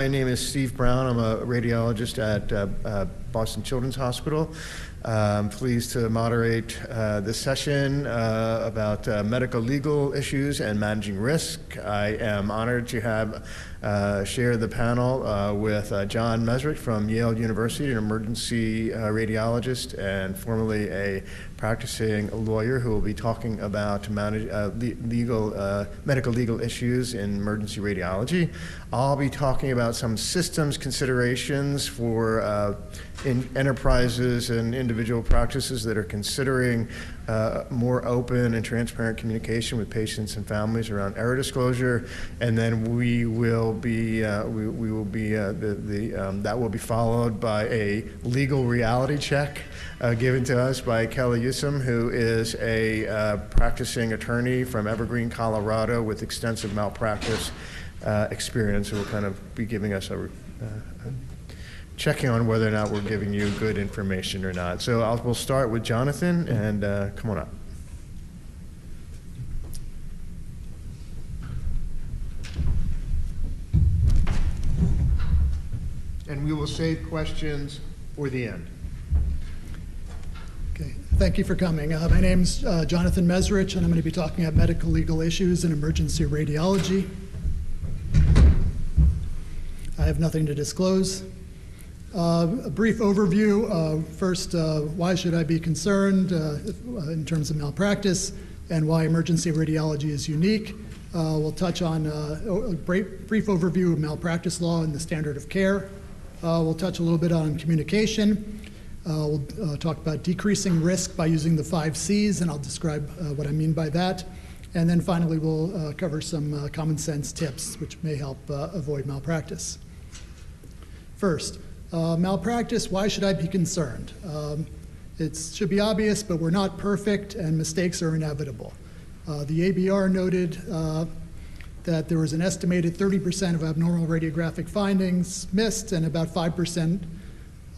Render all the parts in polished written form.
My name is Steve Brown. I'm a radiologist at Boston Children's Hospital. I'm pleased to moderate this session about medical legal issues and managing risk. I am honored to have share the panel with John Mezrich from Yale University, an emergency radiologist and formerly a practicing lawyer who will be talking about medical legal issues in emergency radiology. I'll be talking about some systems considerations for enterprises and individual practices that are considering more open and transparent communication with patients and families around error disclosure, and then we will be that will be followed by a legal reality check given to us by Kelly Yousem, who is a practicing attorney from Evergreen, Colorado, with extensive malpractice experience, who will kind of be giving us checking on whether or not we're giving you good information or not. So we'll start with Jonathan, and come on up. And we will save questions for the end. Okay, thank you for coming. My name's Jonathan Mezrich, and I'm going to be talking about medical legal issues in emergency radiology. I have nothing to disclose. A brief overview. First, why should I be concerned in terms of malpractice and why emergency radiology is unique. We'll touch on a brief overview of malpractice law and the standard of care. We'll touch a little bit on communication. We'll talk about decreasing risk by using the 5 C's, and I'll describe what I mean by that. And then finally, we'll cover some common sense tips which may help avoid malpractice. First, malpractice, why should I be concerned? It should be obvious, but we're not perfect and mistakes are inevitable. The ABR noted that there was an estimated 30% of abnormal radiographic findings missed, and about 5%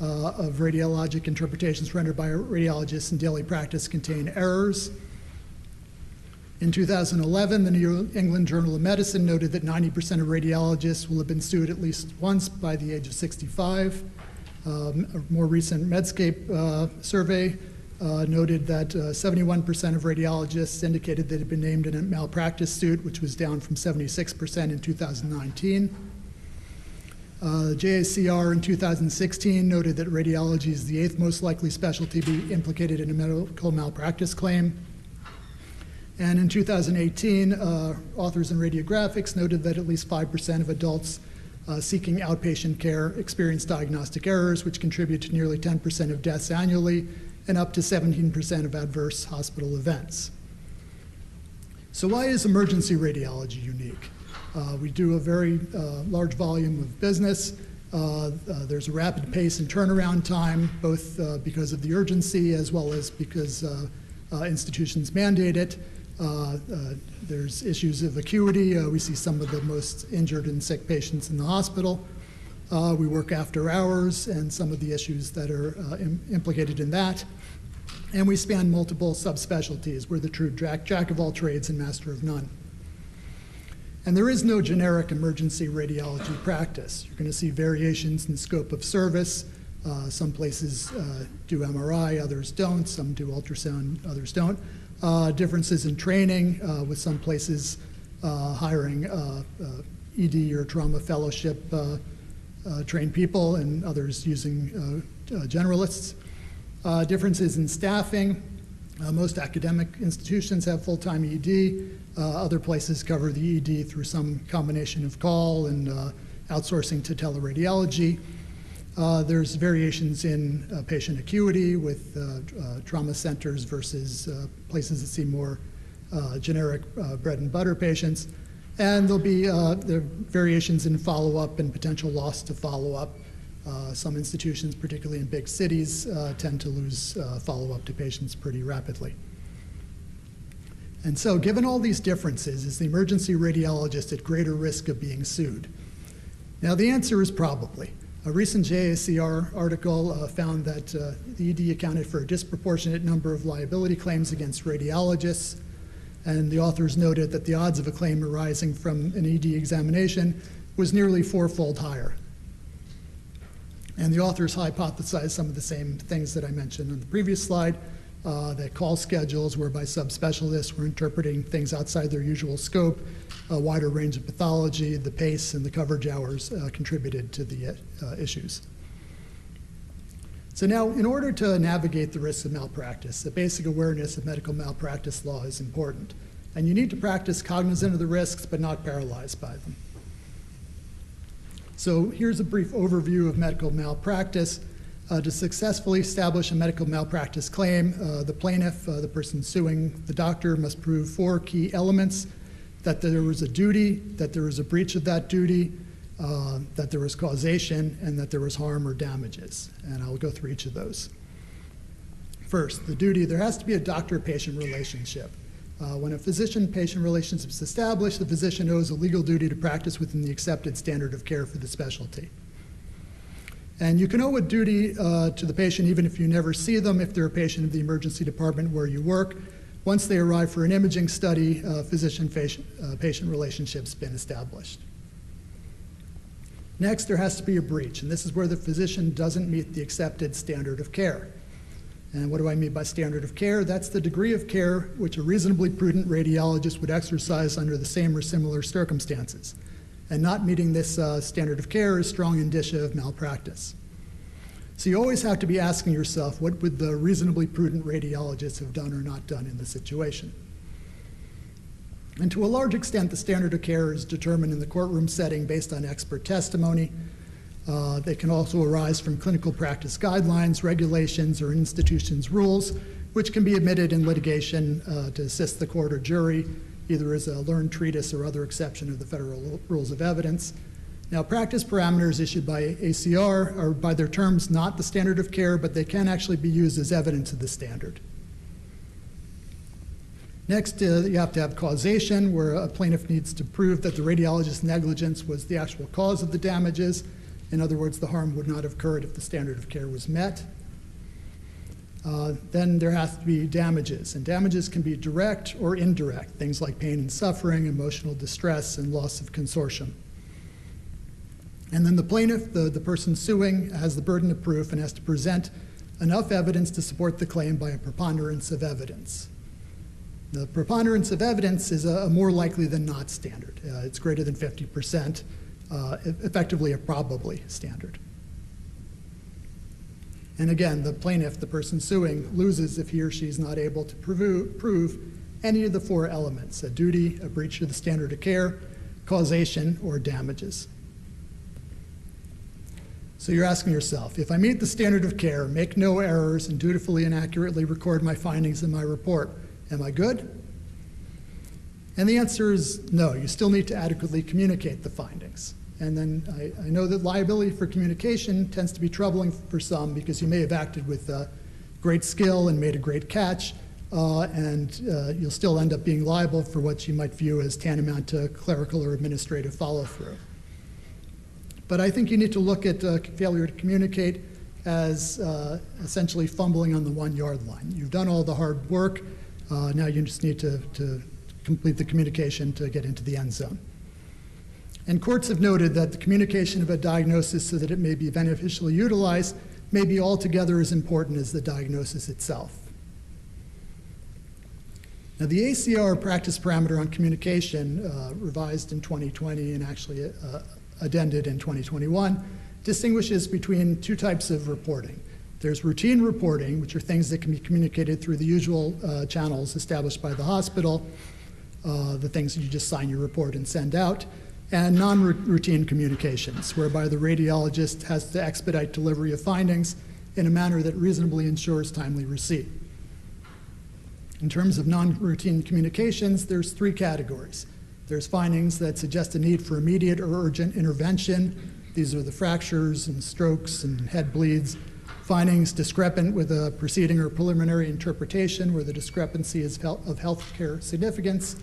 of radiologic interpretations rendered by radiologists in daily practice contain errors. In 2011, the New England Journal of Medicine noted that 90% of radiologists will have been sued at least once by the age of 65. A more recent Medscape survey noted that 71% of radiologists indicated they had been named in a malpractice suit, which was down from 76% in 2019. JACR in 2016 noted that radiology is the 8th most likely specialty to be implicated in a medical malpractice claim. And in 2018, authors in radiographics noted that at least 5% of adults seeking outpatient care experience diagnostic errors, which contribute to nearly 10% of deaths annually and up to 17% of adverse hospital events. So why is emergency radiology unique? We do a very large volume of business. There's a rapid pace and turnaround time, both because of the urgency as well as because institutions mandate it. There's issues of acuity. We see some of the most injured and sick patients in the hospital. We work after hours and some of the issues that are implicated in that. And we span multiple subspecialties. We're the true jack of all trades and master of none. And there is no generic emergency radiology practice. You're going to see variations in scope of service. Some places do MRI, others don't. Some do ultrasound, others don't. Differences in training, with some places hiring ED or trauma fellowship trained people and others using generalists. Differences in staffing. Most academic institutions have full-time ED. Other places cover the ED through some combination of call and outsourcing to teleradiology. There's variations in patient acuity with trauma centers versus places that see more generic bread and butter patients. And there'll be there are variations in follow-up and potential loss to follow-up. Some institutions, particularly in big cities, tend to lose follow-up to patients pretty rapidly. And so given all these differences, is the emergency radiologist at greater risk of being sued? Now the answer is probably. A recent JACR article found that the ED accounted for a disproportionate number of liability claims against radiologists, and the authors noted that the odds of a claim arising from an ED examination was nearly fourfold higher. And the authors hypothesized some of the same things that I mentioned on the previous slide, that call schedules whereby subspecialists were interpreting things outside their usual scope, a wider range of pathology, the pace and the coverage hours contributed to the issues. So now, in order to navigate the risks of malpractice, the basic awareness of medical malpractice law is important. And you need to practice cognizant of the risks, but not paralyzed by them. So here's a brief overview of medical malpractice. To successfully establish a medical malpractice claim, the plaintiff, the person suing the doctor, must prove 4 key elements: that there was a duty, that there was a breach of that duty, that there was causation, and that there was harm or damages. And I'll go through each of those. First, the duty. There has to be a doctor-patient relationship. When a physician-patient relationship is established, the physician owes a legal duty to practice within the accepted standard of care for the specialty. And you can owe a duty to the patient even if you never see them, if they're a patient of the emergency department where you work. Once they arrive for an imaging study, physician-patient relationship's been established. Next, there has to be a breach, and this is where the physician doesn't meet the accepted standard of care. And what do I mean by standard of care? That's the degree of care which a reasonably prudent radiologist would exercise under the same or similar circumstances. And not meeting this standard of care is strong indicia of malpractice. So you always have to be asking yourself, what would the reasonably prudent radiologist have done or not done in the situation? And to a large extent, the standard of care is determined in the courtroom setting based on expert testimony. They can also arise from clinical practice guidelines, regulations, or institutions' rules, which can be admitted in litigation to assist the court or jury, either as a learned treatise or other exception of the federal rules of evidence. Now, practice parameters issued by ACR are by their terms not the standard of care, but they can actually be used as evidence of the standard. Next, you have to have causation, where a plaintiff needs to prove that the radiologist's negligence was the actual cause of the damages. In other words, the harm would not have occurred if the standard of care was met. Then there has to be damages, and damages can be direct or indirect, things like pain and suffering, emotional distress, and loss of consortium. And then the plaintiff, the person suing, has the burden of proof and has to present enough evidence to support the claim by a preponderance of evidence. The preponderance of evidence is a more likely than not standard. It's greater than 50%, effectively a probably standard. And again, the plaintiff, the person suing, loses if he or she is not able to prove any of the 4 elements: a duty, a breach of the standard of care, causation, or damages. So you're asking yourself, if I meet the standard of care, make no errors, and dutifully and accurately record my findings in my report, am I good? And the answer is no. You still need to adequately communicate the findings. And then I know that liability for communication tends to be troubling for some because you may have acted with great skill and made a great catch, and you'll still end up being liable for what you might view as tantamount to clerical or administrative follow-through. But I think you need to look at failure to communicate as essentially fumbling on the 1-yard line. You've done all the hard work. Now you just need to complete the communication to get into the end zone. And courts have noted that the communication of a diagnosis so that it may be beneficially utilized may be altogether as important as the diagnosis itself. Now, the ACR practice parameter on communication, revised in 2020 and actually addended in 2021, distinguishes between 2 types of reporting. There's routine reporting, which are things that can be communicated through the usual channels established by the hospital, the things that you just sign your report and send out, and non-routine communications, whereby the radiologist has to expedite delivery of findings in a manner that reasonably ensures timely receipt. In terms of non-routine communications, there's 3 categories. There's findings that suggest a need for immediate or urgent intervention. These are the fractures and strokes and head bleeds. Findings discrepant with a proceeding or preliminary interpretation where the discrepancy is of healthcare significance.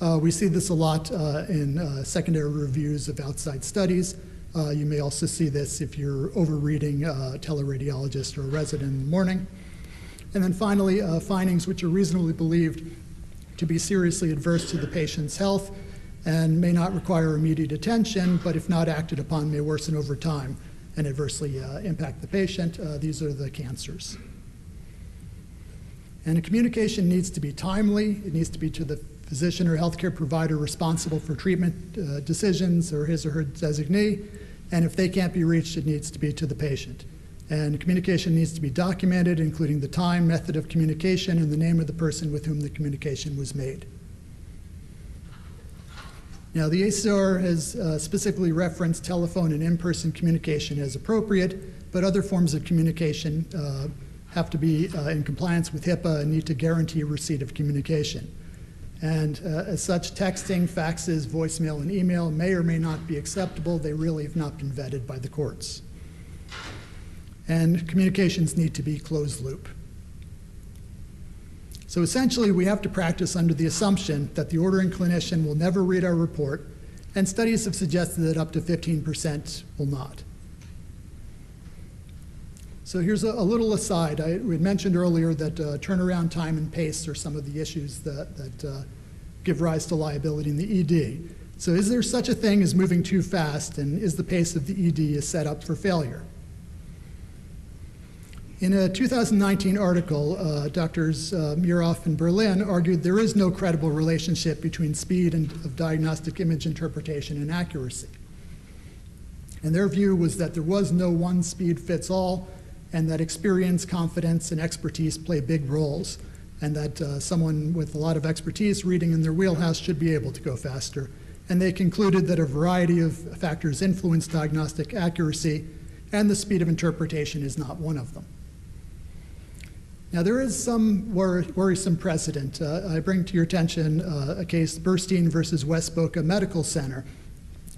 We see this a lot in secondary reviews of outside studies. You may also see this if you're overreading a teleradiologist or a resident in the morning. And then finally, findings which are reasonably believed to be seriously adverse to the patient's health. and may not require immediate attention, but if not acted upon, may worsen over time and adversely impact the patient. These are the cancers. And the communication needs to be timely. It needs to be to the physician or healthcare provider responsible for treatment decisions or his or her designee. And if they can't be reached, it needs to be to the patient. And communication needs to be documented, including the time, method of communication, and the name of the person with whom the communication was made. Now, the ACR has specifically referenced telephone and in-person communication as appropriate, but other forms of communication have to be in compliance with HIPAA and need to guarantee receipt of communication. And as such, texting, faxes, voicemail, and email may or may not be acceptable. They really have not been vetted by the courts. And communications need to be closed loop. So essentially, we have to practice under the assumption that the ordering clinician will never read our report, and studies have suggested that up to 15% will not. So here's a little aside. We had mentioned earlier that turnaround time and pace are some of the issues that give rise to liability in the ED. So is there such a thing as moving too fast, and is the pace of the ED set up for failure? In a 2019 article, Drs. Muroff and Berlin argued there is no credible relationship between speed of diagnostic image interpretation and accuracy. And their view was that there was no one speed fits all, and that experience, confidence, and expertise play big roles, and that someone with a lot of expertise reading in their wheelhouse should be able to go faster. And they concluded that a variety of factors influence diagnostic accuracy, and the speed of interpretation is not one of them. Now, there is some worrisome precedent. I bring to your attention a case, Burstein versus West Boca Medical Center.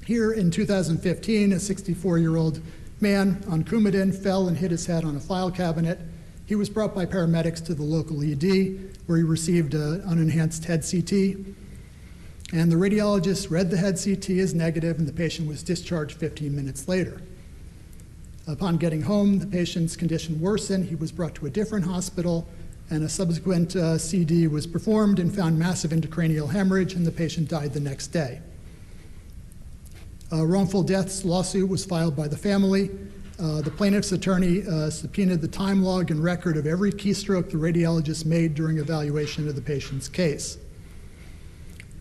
Here in 2015, a 64-year-old man on Coumadin fell and hit his head on a file cabinet. He was brought by paramedics to the local ED, where he received an unenhanced head CT. And the radiologist read the head CT as negative, and the patient was discharged 15 minutes later. Upon getting home, the patient's condition worsened. He was brought to a different hospital, and a subsequent CD was performed and found massive intracranial hemorrhage, and the patient died the next day. A wrongful deaths lawsuit was filed by the family. The plaintiff's attorney subpoenaed the time log and record of every keystroke the radiologist made during evaluation of the patient's case.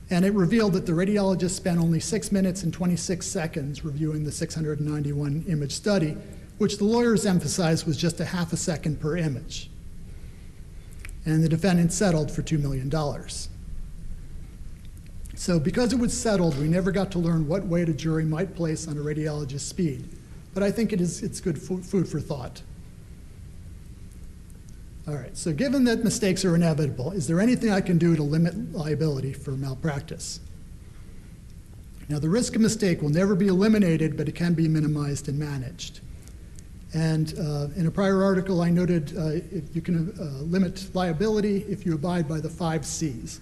And it revealed that the radiologist spent only 6 minutes and 26 seconds reviewing the 691 image study, which the lawyers emphasized was just a half a second per image. And the defendant settled for $2 million. So because it was settled, we never got to learn what weight a jury might place on a radiologist's speed. But I think it's good food for thought. All right, so given that mistakes are inevitable, is there anything I can do to limit liability for malpractice? Now, the risk of mistake will never be eliminated, but it can be minimized and managed. And in a prior article, I noted you can limit liability if you abide by the 5 C's.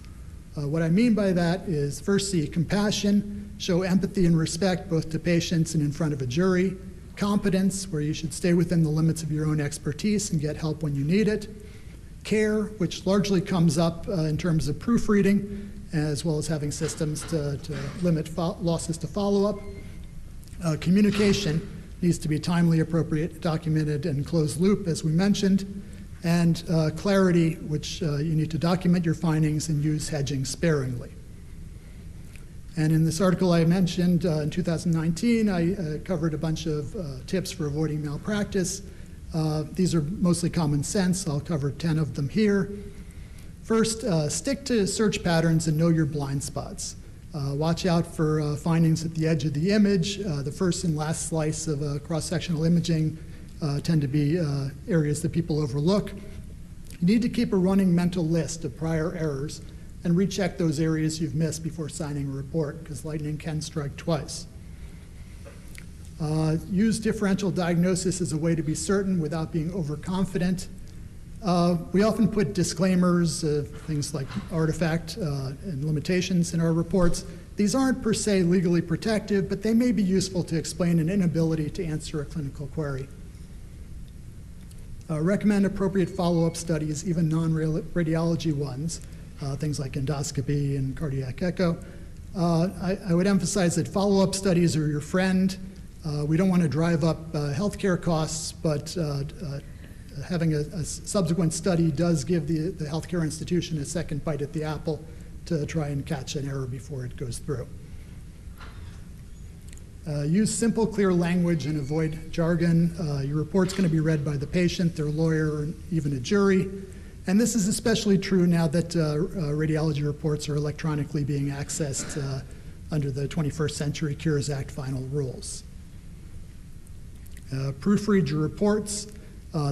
What I mean by that is, first C, compassion, show empathy and respect both to patients and in front of a jury. Competence, where you should stay within the limits of your own expertise and get help when you need it. Care, which largely comes up in terms of proofreading, as well as having systems to limit losses to follow-up. Communication needs to be timely, appropriate, documented, and closed loop, as we mentioned. And clarity, which you need to document your findings and use hedging sparingly. And in this article I mentioned in 2019, I covered a bunch of tips for avoiding malpractice. These are mostly common sense. I'll cover 10 of them here. First, stick to search patterns and know your blind spots. Watch out for findings at the edge of the image. The first and last slice of cross-sectional imaging tend to be areas that people overlook. You need to keep a running mental list of prior errors and recheck those areas you've missed before signing a report, because lightning can strike twice. Use differential diagnosis as a way to be certain without being overconfident. We often put disclaimers, things like artifact and limitations in our reports. These aren't per se legally protective, but they may be useful to explain an inability to answer a clinical query. Recommend appropriate follow-up studies, even non-radiology ones, things like endoscopy and cardiac echo. I would emphasize that follow-up studies are your friend. We don't want to drive up healthcare costs, but having a subsequent study does give the healthcare institution a second bite at the apple to try and catch an error before it goes through. Use simple, clear language and avoid jargon. Your report's going to be read by the patient, their lawyer, and even a jury. And this is especially true now that radiology reports are electronically being accessed under the 21st Century Cures Act final rules. Proofread your reports.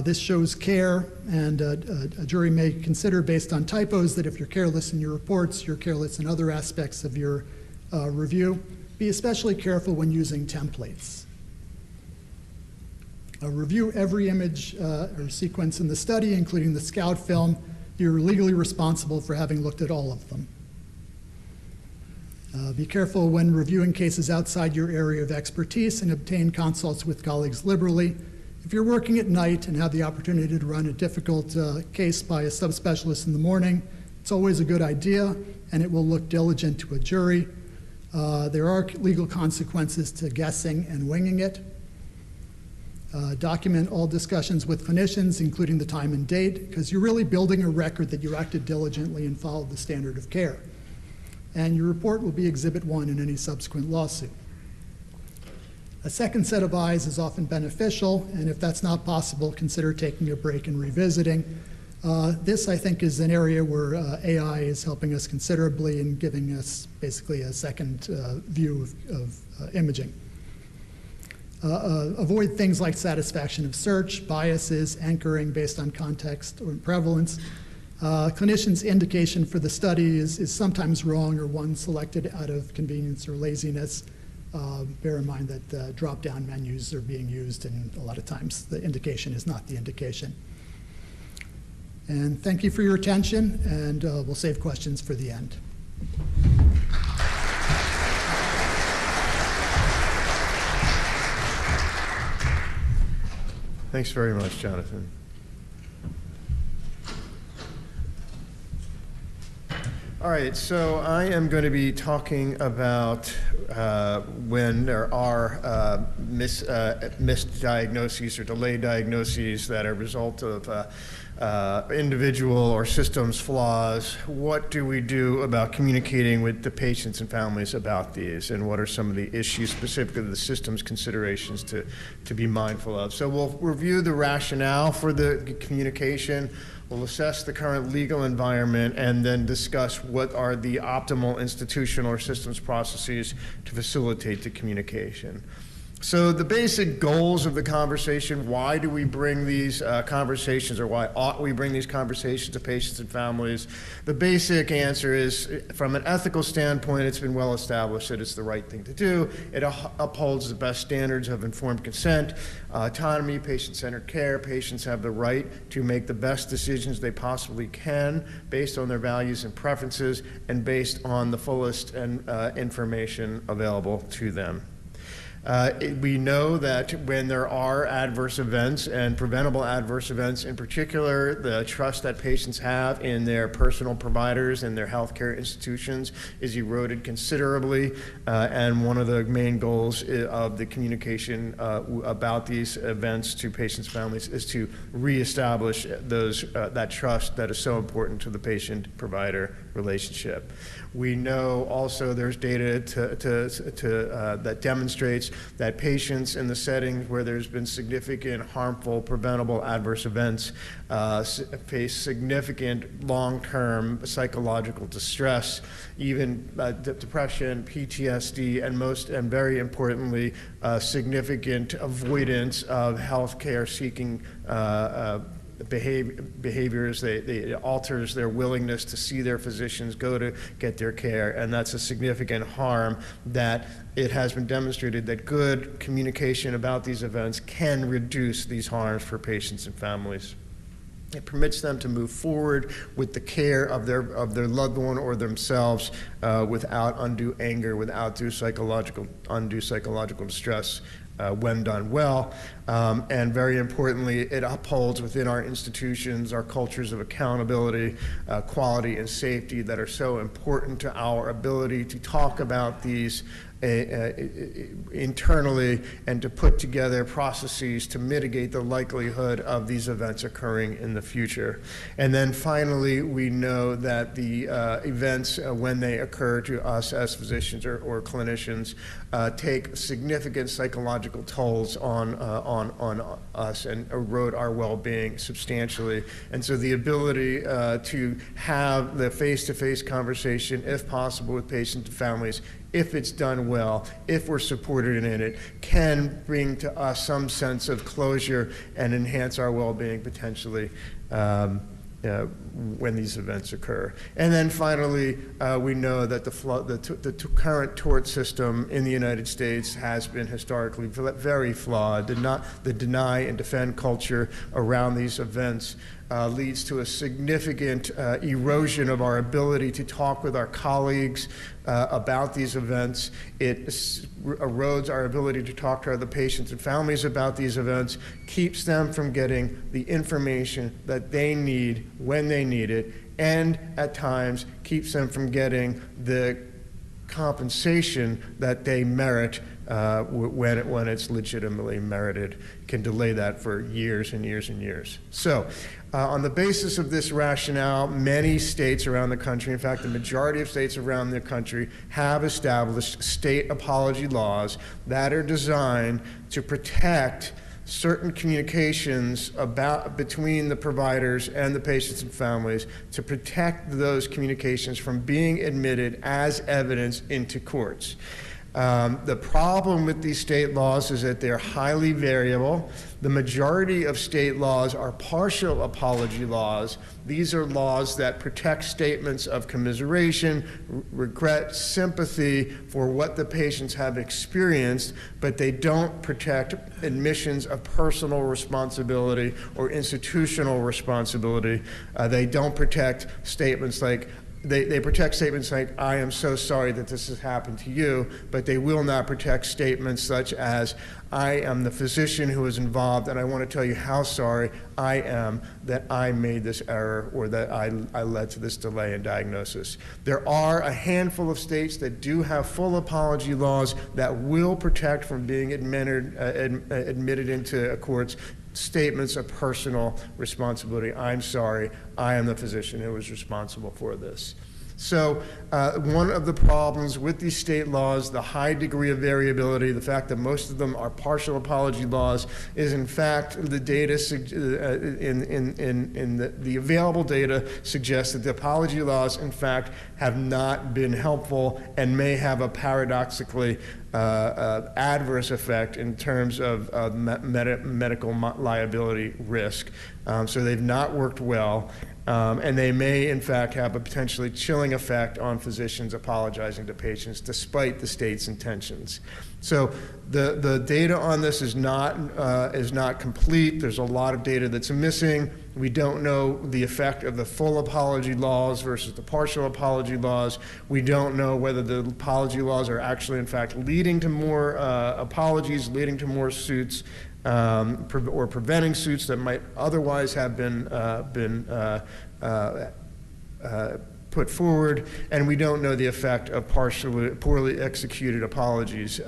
This shows care, and a jury may consider, based on typos, that if you're careless in your reports, you're careless in other aspects of your review. Be especially careful when using templates. Review every image or sequence in the study, including the scout film. You're legally responsible for having looked at all of them. Be careful when reviewing cases outside your area of expertise, and obtain consults with colleagues liberally. If you're working at night and have the opportunity to run a difficult case by a subspecialist in the morning, it's always a good idea, and it will look diligent to a jury. There are legal consequences to guessing and winging it. Document all discussions with clinicians, including the time and date, because you're really building a record that you acted diligently and followed the standard of care. And your report will be Exhibit 1 in any subsequent lawsuit. A second set of eyes is often beneficial, and if that's not possible, consider taking a break and revisiting. This, I think, is an area where AI is helping us considerably and giving us basically a second view of imaging. Avoid things like satisfaction of search, biases, anchoring based on context or prevalence. Clinicians' indication for the study is sometimes wrong, or one selected out of convenience or laziness. Bear in mind that drop-down menus are being used, and a lot of times the indication is not the indication. And thank you for your attention, and we'll save questions for the end. Thanks very much, Jonathan. All right, so I am going to be talking about when there are misdiagnoses or delayed diagnoses that are a result of individual or systems flaws. What do we do about communicating with the patients and families about these, and what are some of the issues, specifically the systems considerations to be mindful of? So we'll review the rationale for the communication. We'll assess the current legal environment, and then discuss what are the optimal institutional or systems processes to facilitate the communication. So the basic goals of the conversation: why do we bring these conversations, or why ought we bring these conversations to patients and families? The basic answer is, from an ethical standpoint, it's been well established that it's the right thing to do. It upholds the best standards of informed consent, autonomy, patient-centered care. Patients have the right to make the best decisions they possibly can based on their values and preferences, and based on the fullest information available to them. We know that when there are adverse events, and preventable adverse events in particular, the trust that patients have in their personal providers and their healthcare institutions is eroded considerably. And one of the main goals of the communication about these events to patients' families is to reestablish that trust that is so important to the patient-provider relationship. We know also there's data that demonstrates that patients in the settings where there's been significant harmful preventable adverse events face significant long-term psychological distress, even depression, PTSD, and very importantly, significant avoidance of healthcare seeking behaviors. It alters their willingness to see their physicians, go to get their care, and that's a significant harm that it has been demonstrated that good communication about these events can reduce these harms for patients and families. It permits them to move forward with the care of their loved one or themselves without undue anger, without undue psychological distress when done well. And very importantly, it upholds within our institutions our cultures of accountability, quality, and safety that are so important to our ability to talk about these internally and to put together processes to mitigate the likelihood of these events occurring in the future. And then finally, we know that the events, when they occur to us as physicians or clinicians, take significant psychological tolls on us and erode our well-being substantially. And so the ability to have the face-to-face conversation, if possible, with patients and families, if it's done well, if we're supported in it, can bring to us some sense of closure and enhance our well-being potentially when these events occur. And then finally, we know that the current tort system in the United States has been historically very flawed. The deny and defend culture around these events leads to a significant erosion of our ability to talk with our colleagues about these events. It erodes our ability to talk to other patients and families about these events, keeps them from getting the information that they need when they need it, and at times keeps them from getting the compensation that they merit when it's legitimately merited. Can delay that for years and years and years. So on the basis of this rationale, many states around the country, in fact, the majority of states around the country, have established state apology laws that are designed to protect certain communications between the providers and the patients and families, to protect those communications from being admitted as evidence into courts. The problem with these state laws is that they're highly variable. The majority of state laws are partial apology laws. These are laws that protect statements of commiseration, regret, sympathy for what the patients have experienced, but they don't protect admissions of personal responsibility or institutional responsibility. They don't protect statements like, they protect statements like, I am so sorry that this has happened to you, but they will not protect statements such as, I am the physician who is involved and I want to tell you how sorry I am that I made this error or that I led to this delay in diagnosis. There are a handful of states that do have full apology laws that will protect from being admitted into courts statements of personal responsibility. I'm sorry, I am the physician who was responsible for this. So one of the problems with these state laws, the high degree of variability, the fact that most of them are partial apology laws, is in fact the data, the available data suggests that the apology laws in fact have not been helpful and may have a paradoxically adverse effect in terms of medical liability risk. So they've not worked well. And they may, in fact, have a potentially chilling effect on physicians apologizing to patients despite the state's intentions. So the data on this is not complete. There's a lot of data that's missing. We don't know the effect of the full apology laws versus the partial apology laws. We don't know whether the apology laws are actually, in fact, leading to more apologies, leading to more suits, or preventing suits that might otherwise have been put forward, and we don't know the effect of poorly executed apologies.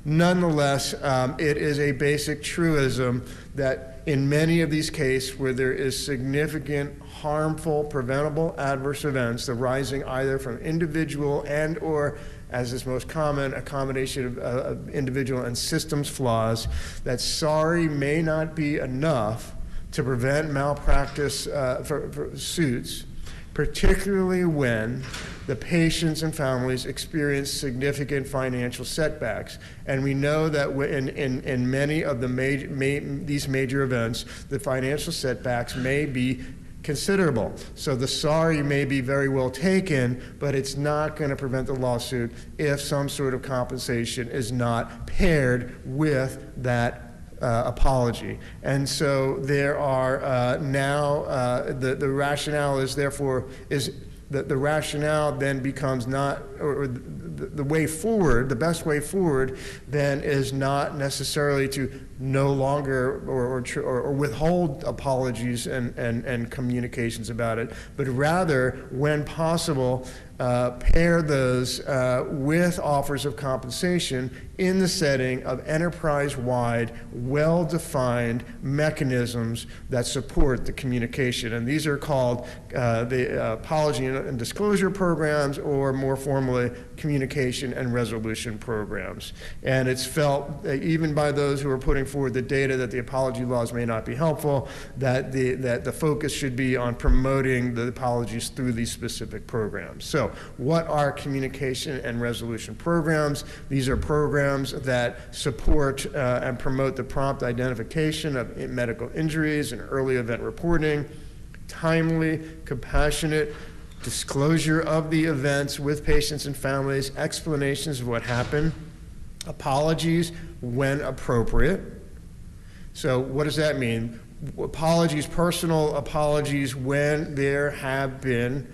Nonetheless, it is a basic truism that in many of these cases where there is significant harmful, preventable adverse events arising either from individual and or, as is most common, a combination of individual and systems flaws, that sorry may not be enough to prevent malpractice for suits, particularly when the patients and families experience significant financial setbacks. And we know that in many of these major events, the financial setbacks may be considerable. So the sorry may be very well taken, but it's not going to prevent the lawsuit if some sort of compensation is not paired with that apology. And so there are now, the rationale is therefore, is the rationale then becomes not, or the way forward, the best way forward then is not necessarily to no longer or withhold apologies and communications about it, but rather, when possible, pair those with offers of compensation in the setting of enterprise-wide, well-defined mechanisms that support the communication. And these are called the apology and disclosure programs, or more formally, communication and resolution programs. And it's felt, even by those who are putting forward the data, that the apology laws may not be helpful, that the focus should be on promoting the apologies through these specific programs. So what are communication and resolution programs? These are programs that support and promote the prompt identification of medical injuries and early event reporting, timely, compassionate disclosure of the events with patients and families, explanations of what happened, apologies when appropriate. So what does that mean? Apologies, personal apologies, when there have been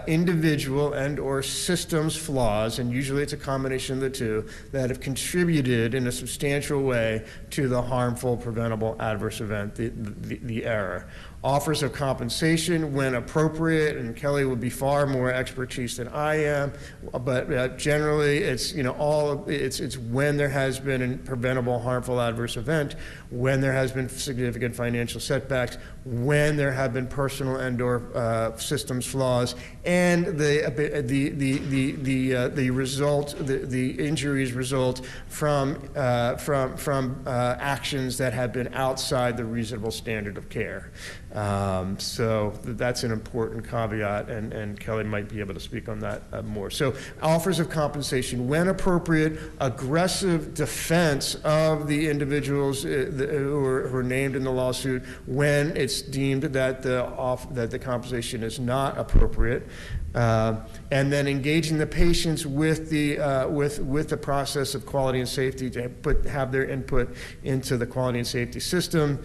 individual and or systems flaws, and usually it's a combination of the two, that have contributed in a substantial way to the harmful, preventable adverse event, the error. Offers of compensation when appropriate, and Kelly would be far more expertise than I am, but generally it's, it's when there has been a preventable harmful adverse event, when there has been significant financial setbacks, when there have been personal and or systems flaws, and the injuries result from actions that have been outside the reasonable standard of care. So that's an important caveat, and Kelly might be able to speak on that more. So offers of compensation when appropriate, aggressive defense of the individuals who are named in the lawsuit when it's deemed that the compensation is not appropriate, and then engaging the patients with the process of quality and safety to have their input into the quality and safety system.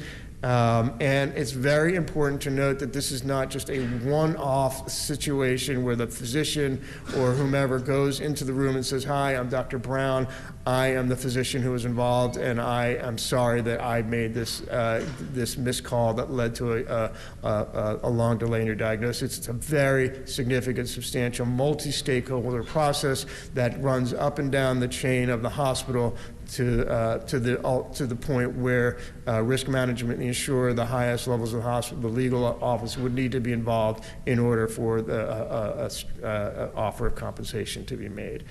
And it's very important to note that this is not just a one-off situation where the physician or whomever goes into the room and says, "Hi, I'm Dr. Brown. I am the physician who was involved, and I am sorry that I made this missed call that led to a long delay in your diagnosis." It's a very significant, substantial, multi-stakeholder process that runs up and down the chain of the hospital to the point where risk management, the insurer, the highest levels of the hospital, the legal office would need to be involved in order for the offer of compensation to be made.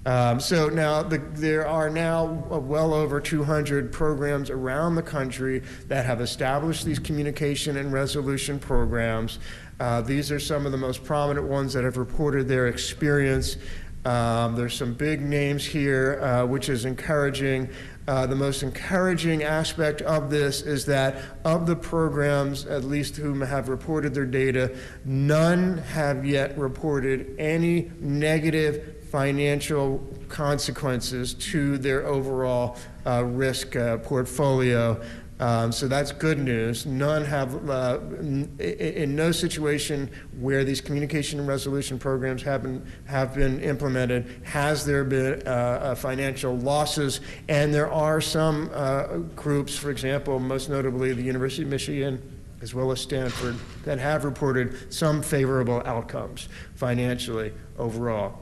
So now there are now well over 200 programs around the country that have established these communication and resolution programs. These are some of the most prominent ones that have reported their experience. There's some big names here, which is encouraging. The most encouraging aspect of this is that of the programs, at least whom have reported their data, none have yet reported any negative financial consequences to their overall risk portfolio. So that's good news. None have, in no situation where these communication and resolution programs have been implemented has there been financial losses. And there are some groups, for example, most notably the University of Michigan, as well as Stanford, that have reported some favorable outcomes financially overall.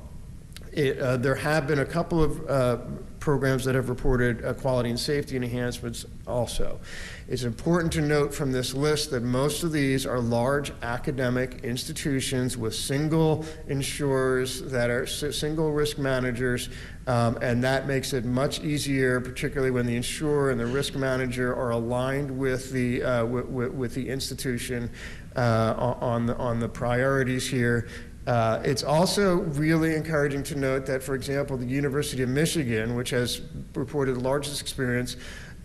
There have been a couple of programs that have reported quality and safety enhancements also. It's important to note from this list that most of these are large academic institutions with single insurers that are single risk managers, and that makes it much easier, particularly when the insurer and the risk manager are aligned with the institution on the priorities here. It's also really encouraging to note that, for example, the University of Michigan, which has reported the largest experience,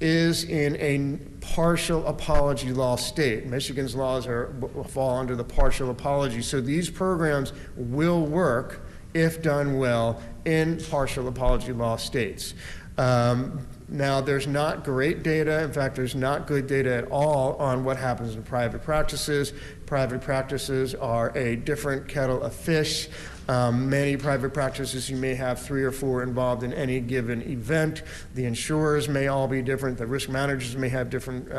is in a partial apology law state. Michigan's laws fall under the partial apology. So these programs will work, if done well, in partial apology law states. Now, there's not great data. In fact, there's not good data at all on what happens in private practices. Private practices are a different kettle of fish. Many private practices, you may have 3 or 4 involved in any given event. The insurers may all be different. The risk managers may have different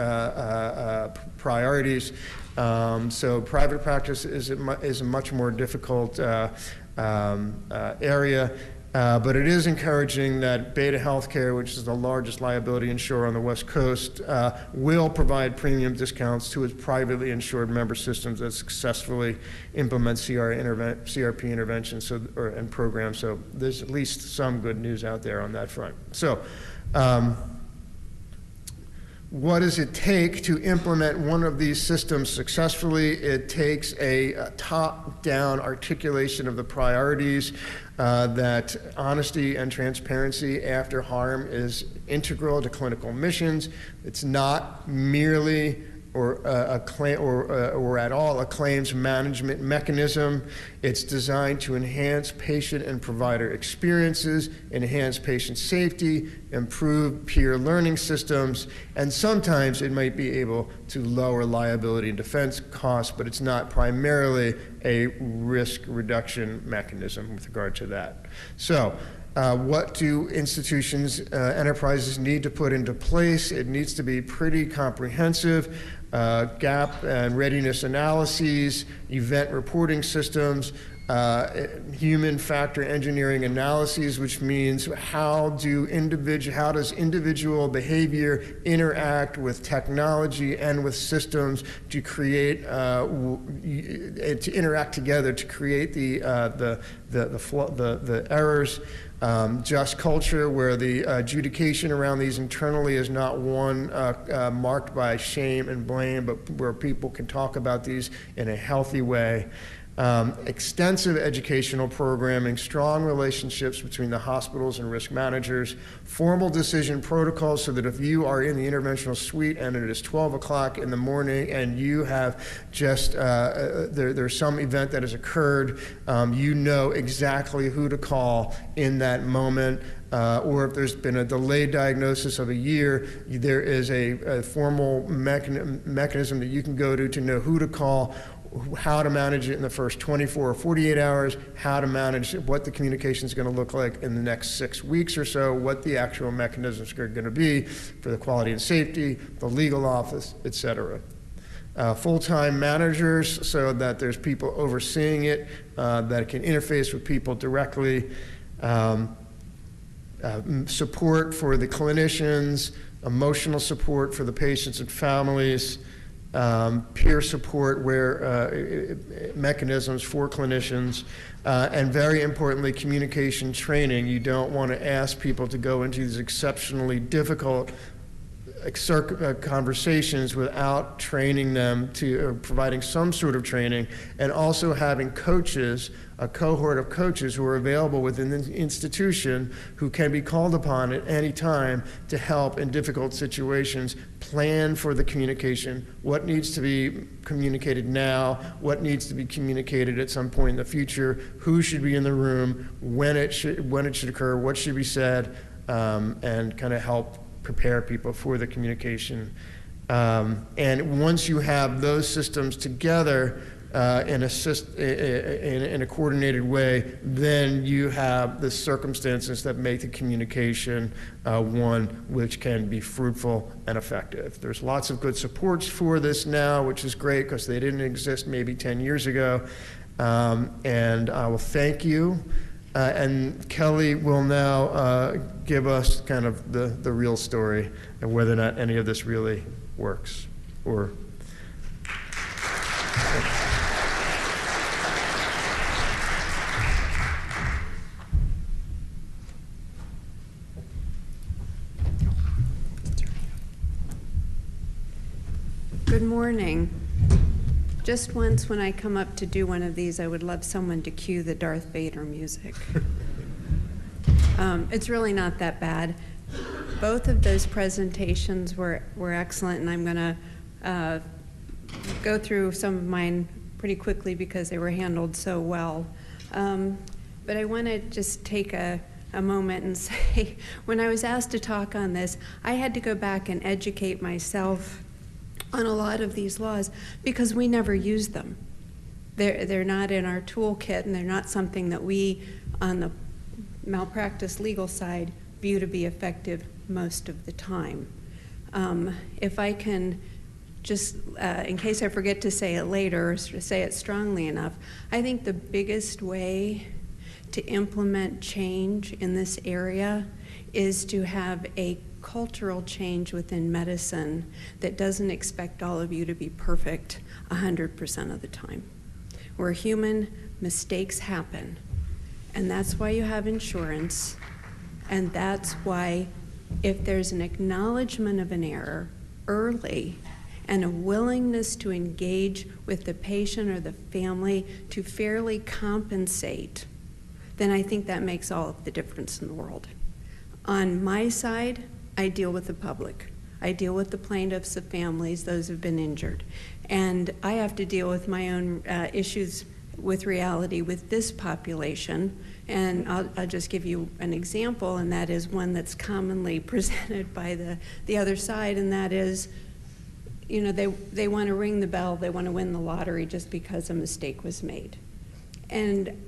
priorities. So private practice is a much more difficult area. But it is encouraging that Beta Healthcare, which is the largest liability insurer on the West Coast, will provide premium discounts to its privately insured member systems that successfully implement CRP interventions and programs. So there's at least some good news out there on that front. So what does it take to implement one of these systems successfully? It takes a top-down articulation of the priorities, that honesty and transparency after harm is integral to clinical missions. It's not merely or at all a claims management mechanism. It's designed to enhance patient and provider experiences, enhance patient safety, improve peer learning systems, and sometimes it might be able to lower liability and defense costs, but it's not primarily a risk reduction mechanism with regard to that. So, what do institutions, enterprises need to put into place? It needs to be pretty comprehensive. Gap and readiness analyses, event reporting systems, human factor engineering analyses, which means how does individual behavior interact with technology and with systems to create to interact together to create the errors. Just culture, where the adjudication around these internally is not one marked by shame and blame, but where people can talk about these in a healthy way. Extensive educational programming, strong relationships between the hospitals and risk managers, formal decision protocols so that if you are in the interventional suite and it is 12 o'clock in the morning and you have just, there's some event that has occurred, you know exactly who to call in that moment. Or if there's been a delayed diagnosis of a year, there is a formal mechanism that you can go to know who to call, how to manage it in the first 24 or 48 hours, how to manage what the communication is going to look like in the next 6 weeks or so, what the actual mechanisms are going to be for the quality and safety, the legal office, et cetera. Full-time managers, so that there's people overseeing it that can interface with people directly. Support for the clinicians, emotional support for the patients and families, peer support mechanisms for clinicians, and very importantly, communication training. You don't want to ask people to go into these exceptionally difficult conversations without training them to providing some sort of training, and also having coaches, a cohort of coaches who are available within the institution who can be called upon at any time to help in difficult situations plan for the communication, what needs to be communicated now, what needs to be communicated at some point in the future, who should be in the room, when it should occur, what should be said, and kind of help prepare people for the communication. And once you have those systems together in a coordinated way, then you have the circumstances that make the communication one which can be fruitful and effective. There's lots of good supports for this now, which is great because they didn't exist maybe 10 years ago. And I will thank you. And Kelly will now give us kind of the real story and whether or not any of this really works. Or Good morning. Just once when I come up to do one of these, I would love someone to cue the Darth Vader music. It's really not that bad. Both of those presentations were excellent, and I'm going to go through some of mine pretty quickly because they were handled so well. But I want to just take a a moment and say, when I was asked to talk on this, I had to go back and educate myself on a lot of these laws because we never use them. They're not in our toolkit, and they're not something that we, on the malpractice legal side, view to be effective most of the time. If I can just, in case I forget to say it later or say it strongly enough, I think the biggest way to implement change in this area is to have a cultural change within medicine that doesn't expect all of you to be perfect 100% of the time. We're human, mistakes happen, and that's why you have insurance, and that's why if there's an acknowledgement of an error early and a willingness to engage with the patient or the family to fairly compensate, then I think that makes all of the difference in the world. On my side, I deal with the public. I deal with the plaintiffs, the families, those who've been injured. And I have to deal with my own issues with reality with this population. And I'll just give you an example, and that is one that's commonly presented by the other side, and that is, you know, they want to ring the bell, they want to win the lottery just because a mistake was made. And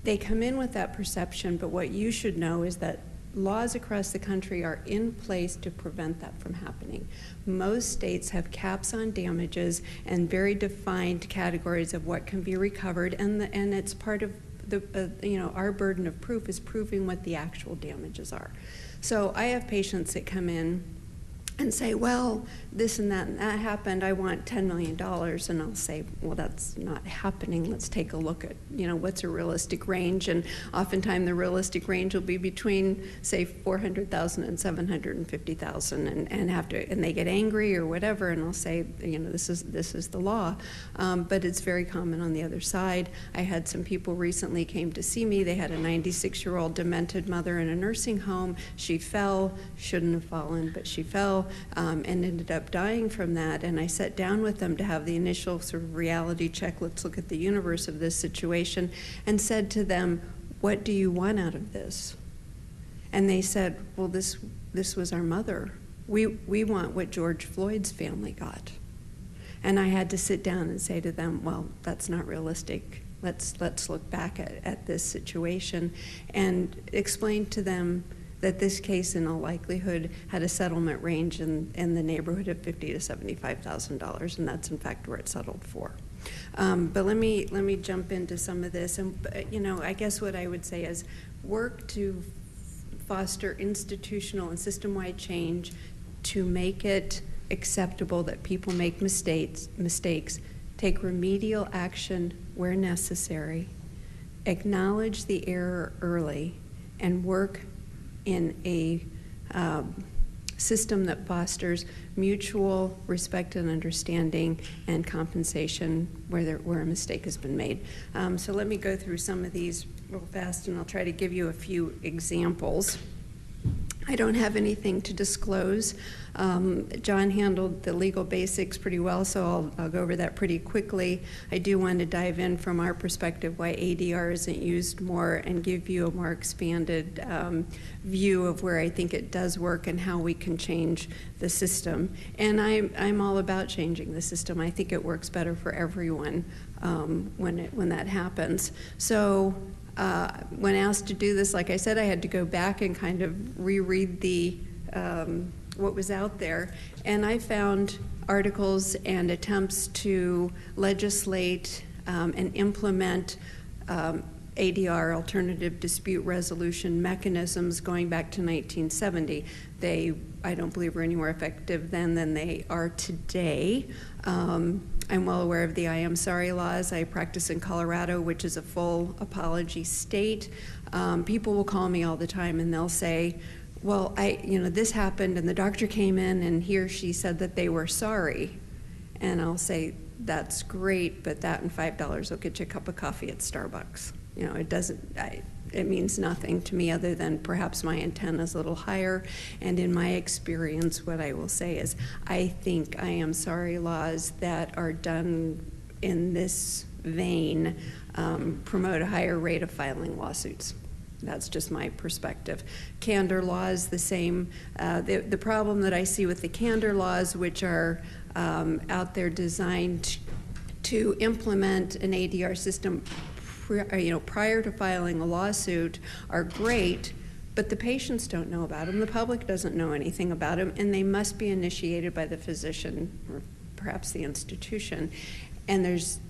they come in with that perception, but what you should know is that laws across the country are in place to prevent that from happening. Most states have caps on damages and very defined categories of what can be recovered, and it's part of the our burden of proof is proving what the actual damages are. So I have patients that come in and say, well, this and that happened, I want $10 million. And I'll say, well, that's not happening. Let's take a look at, what's a realistic range. And oftentimes the realistic range will be between, say, $400,000 and $750,000, and they get angry or whatever, and I'll say, this is the law. But it's very common on the other side. I had some people recently came to see me. They had a 96-year-old demented mother in a nursing home. She fell, shouldn't have fallen, but she fell. And ended up dying from that. And I sat down with them to have the initial sort of reality check, let's look at the universe of this situation, and said to them, what do you want out of this? And they said, well, this was our mother. We want what George Floyd's family got. And I had to sit down and say to them, well, that's not realistic. Let's look back at this situation and explain to them that this case in all likelihood had a settlement range in the neighborhood of $50,000 to $75,000, and that's in fact where it settled for. But let me jump into some of this, and I guess what I would say is work to foster institutional and system-wide change to make it acceptable that people make mistakes, take remedial action where necessary, acknowledge the error early, and work in a system that fosters mutual respect and understanding and compensation where a mistake has been made. So let me go through some of these real fast, and I'll try to give you a few examples. I don't have anything to disclose. John handled the legal basics pretty well, so I'll go over that pretty quickly. I do want to dive in from our perspective why ADR isn't used more and give you a more expanded view of where I think it does work and how we can change the system. And I'm all about changing the system. I think it works better for everyone when that happens. So when asked to do this, like I said, I had to go back and kind of reread what was out there, and I found articles and attempts to legislate and implement ADR, alternative dispute resolution mechanisms, going back to 1970. I don't believe, were any more effective then than they are today. I'm well aware of the I am sorry laws. I practice in Colorado, which is a full apology state. People will call me all the time and they'll say, well, this happened and the doctor came in and he or she said that they were sorry. And I'll say, that's great, but that and $5 will get you a cup of coffee at Starbucks. It means nothing to me other than perhaps my antenna is a little higher. And in my experience, what I will say is I think I am sorry laws that are done in this vein promote a higher rate of filing lawsuits. That's just my perspective. Candor law is the same. The problem that I see with the candor laws, which are out there designed to implement an ADR system prior to filing a lawsuit, are great, but the patients don't know about them, the public doesn't know anything about them, and they must be initiated by the physician or perhaps the institution. And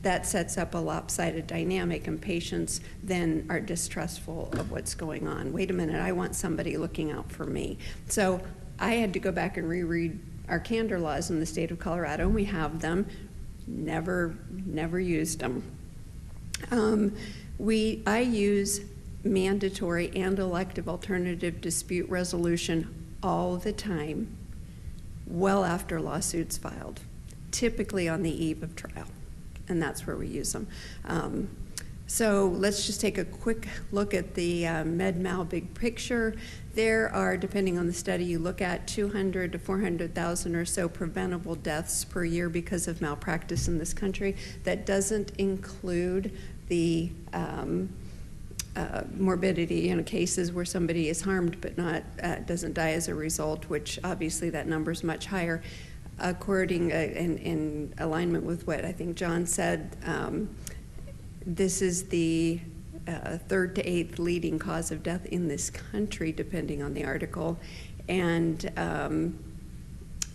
that sets up a lopsided dynamic, and patients then are distrustful of what's going on. Wait a minute, I want somebody looking out for me. So I had to go back and reread our candor laws in the state of Colorado, and we have them. Never used them. I use mandatory and elective alternative dispute resolution all the time, well after lawsuits filed, typically on the eve of trial, and that's where we use them. So let's just take a quick look at the med-mal big picture. There are, depending on the study you look at, 200 to 400,000 or so preventable deaths per year because of malpractice in this country. That doesn't include the morbidity in cases where somebody is harmed but doesn't die as a result, which obviously that number is much higher. According in alignment with what I think John said, this is the third to eighth leading cause of death in this country, depending on the article. And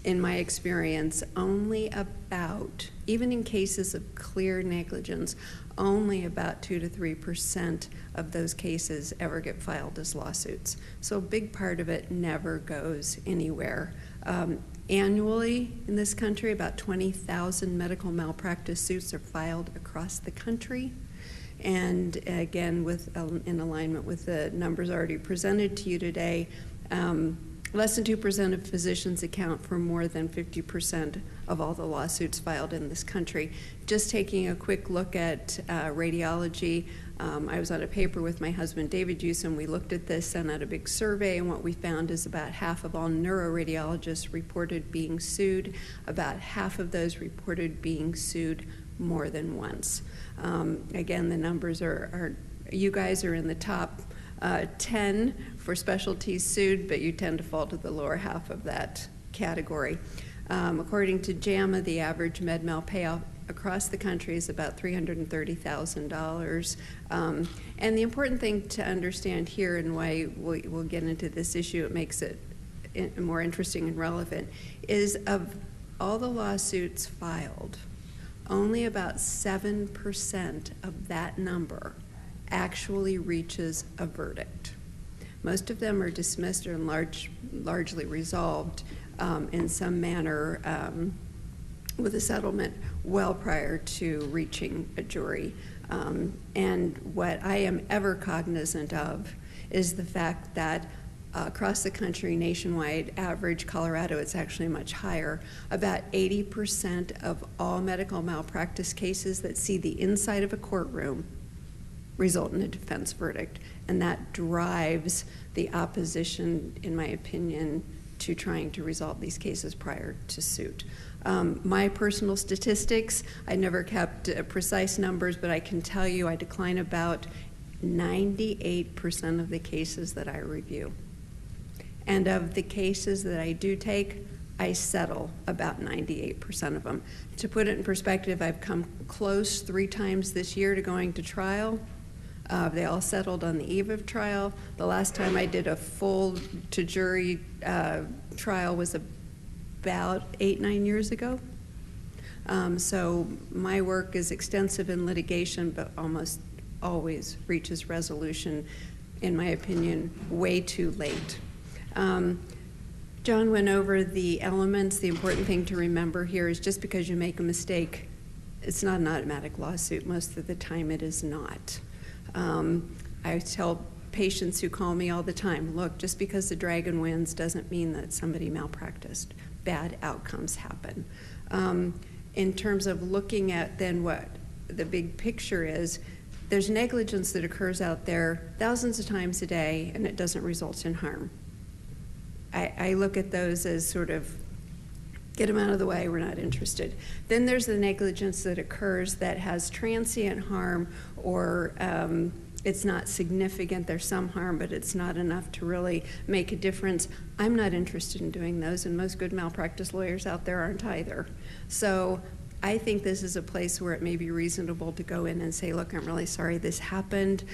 in my experience, only about, even in cases of clear negligence, only about 2 to 3% of those cases ever get filed as lawsuits. So a big part of it never goes anywhere. Annually in this country, about 20,000 medical malpractice suits are filed across the country. And again, in alignment with the numbers already presented to you today, less than 2% of physicians account for more than 50% of all the lawsuits filed in this country. Just taking a quick look at radiology, I was on a paper with my husband, David Yousem. We looked at this, sent out a big survey, and what we found is about half of all neuroradiologists reported being sued. About half of those reported being sued more than once. Again, the numbers are you guys are in the top 10 for specialties sued, but you tend to fall to the lower half of that category. According to JAMA, the average med-mal payoff across the country is about $330,000. And the important thing to understand here, and why we'll get into this issue, it makes it more interesting and relevant, is of all the lawsuits filed, only about 7% of that number actually reaches a verdict. Most of them are dismissed or largely resolved in some manner with a settlement well prior to reaching a jury. And what I am ever cognizant of is the fact that across the country, nationwide, average, Colorado, it's actually much higher. About 80% of all medical malpractice cases that see the inside of a courtroom result in a defense verdict. And that drives the opposition, in my opinion, to trying to resolve these cases prior to suit. My personal statistics, I never kept precise numbers, but I can tell you I decline about 98% of the cases that I review. And of the cases that I do take, I settle about 98% of them. To put it in perspective, I've come close 3 times this year to going to trial. They all settled on the eve of trial. The last time I did a full to jury trial was about 8-9 years ago. So my work is extensive in litigation, but almost always reaches resolution, in my opinion, way too late. John went over the elements. The important thing to remember here is just because you make a mistake, it's not an automatic lawsuit. Most of the time it is not. I tell patients who call me all the time, look, just because the dragon wins doesn't mean that somebody malpracticed. Bad outcomes happen. In terms of looking at then what the big picture is, there's negligence that occurs out there thousands of times a day, and it doesn't result in harm. I look at those as sort of, get them out of the way, we're not interested. Then there's the negligence that occurs that has transient harm or It's not significant. There's some harm, but it's not enough to really make a difference. I'm not interested in doing those, and most good malpractice lawyers out there aren't either. So I think this is a place where it may be reasonable to go in and say, look, I'm really sorry this happened.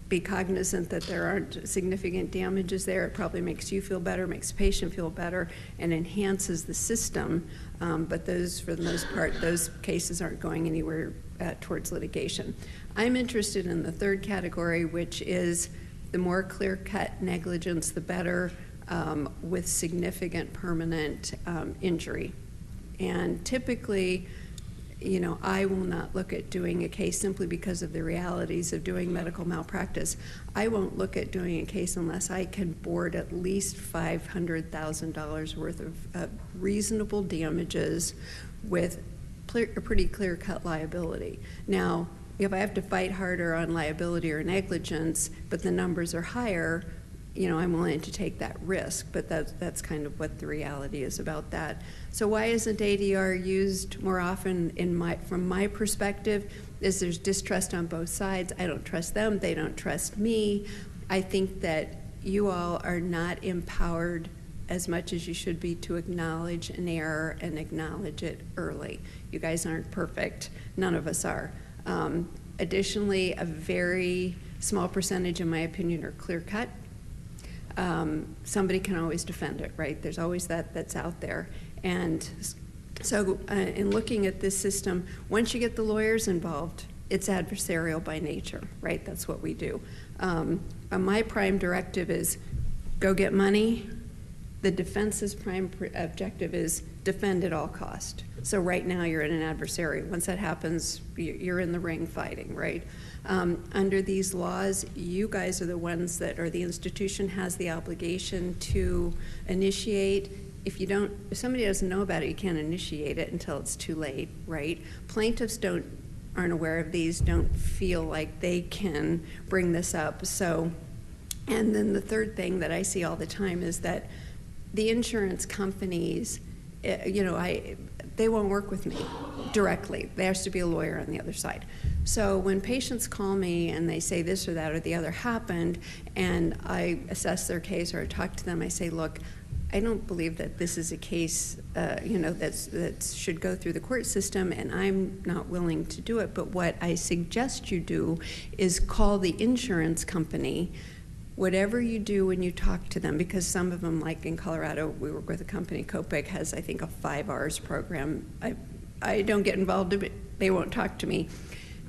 Be cognizant that there aren't significant damages there. It probably makes you feel better, makes the patient feel better, and enhances the system. But those, for the most part, those cases aren't going anywhere towards litigation. I'm interested in the third category, which is the more clear-cut negligence, the better, with significant permanent injury. And typically, you know, I will not look at doing a case simply because of the realities of doing medical malpractice. I won't look at doing a case unless I can board at least $500,000 worth of reasonable damages with a pretty clear-cut liability. Now, if I have to fight harder on liability or negligence, but the numbers are higher, you know, I'm willing to take that risk, but that's kind of what the reality is about that. So why isn't ADR used more often from my perspective is there's distrust on both sides. I don't trust them, they don't trust me. I think that you all are not empowered as much as you should be to acknowledge an error and acknowledge it early. You guys aren't perfect, none of us are. Additionally, a very small percentage, in my opinion, are clear-cut. Somebody can always defend it, right? There's always that's out there. And so in looking at this system, once you get the lawyers involved, it's adversarial by nature, right? That's what we do. My prime directive is go get money. The defense's prime objective is defend at all cost. So right now you're in an adversary. Once that happens, you're in the ring fighting, right? Under these laws, you guys are the ones that, or the institution has the obligation to initiate. If somebody doesn't know about it, you can't initiate it until it's too late, right? Plaintiffs aren't aware of these, don't feel like they can bring this up. So, and then the third thing that I see all the time is that the insurance companies, you know, they won't work with me directly. There has to be a lawyer on the other side. So when patients call me and they say this or that or the other happened, and I assess their case or I talk to them, I say, look, I don't believe that this is a case, you know, that should go through the court system, and I'm not willing to do it. But what I suggest you do is call the insurance company. Whatever you do when you talk to them, because some of them, like in Colorado, we work with a company, Copec has, I think, a 5 Rs program. I don't get involved in it. They won't talk to me.